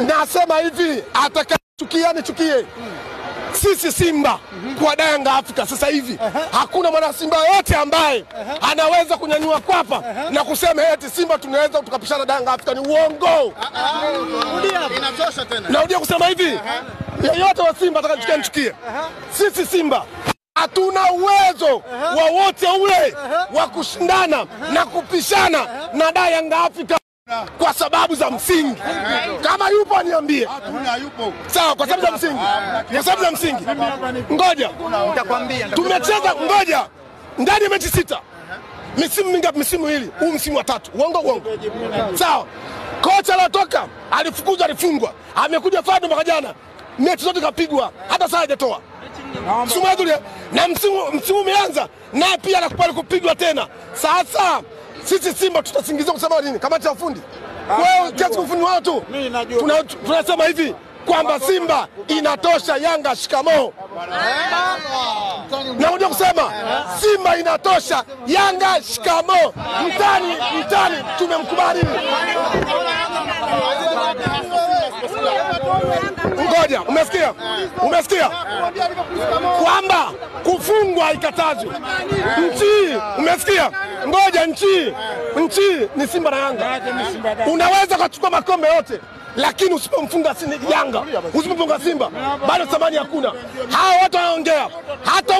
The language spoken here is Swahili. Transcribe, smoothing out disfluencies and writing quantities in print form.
Nasema hivi, atakayechukia nichukie. Sisi Simba kwa Yanga Afrika sasa hivi hakuna mwana Simba yote ambaye anaweza kunyanyua kwapa na kusema eti Simba tunaweza tukapishana Yanga Afrika. Ni uongo. Inatosha tena. Narudia kusema hivi, yeyote wa Simba atakayechukia nichukie. Sisi Simba hatuna uwezo wowote ule wa kushindana na kupishana na Yanga Afrika kwa sababu za msingi. Kama yupo niambie. Hatuna, yupo. Sawa, kwa sababu za msingi. Kwa sababu za msingi. Ngoja. Nitakwambia. Tumecheza ngoja. Ndani ya mechi 6. Misimu mingapi? Misimu hili. Huu msimu wa 3. Uongo. Sawa. Kocha alitoka, alifukuzwa, alifungwa. Amekuja Fado mwaka jana. Mechi zote kapigwa. Hata saa hajatoa. Na msimu umeanza naye pia anakubali kupigwa tena. Sasa sisi Simba tutasingizia kusema nini? Kamati ya ufundi. Wewe kiasi ufundi wao tu. Tunasema hivi kwamba Simba inatosha, Yanga shikamoo. Narudia kusema Simba inatosha, Yanga shikamoo. Mtani tumemkubali. Ngoja, umesikia? Kwamba kufungwa haikatazwi. Nchi, umesikia? Ngoja, nchi ni Simba na Yanga. Unaweza kuchukua makombe yote, lakini usipomfunga Yanga, usipomfunga Simba, bado thamani hakuna. Hao watu wanaongea hata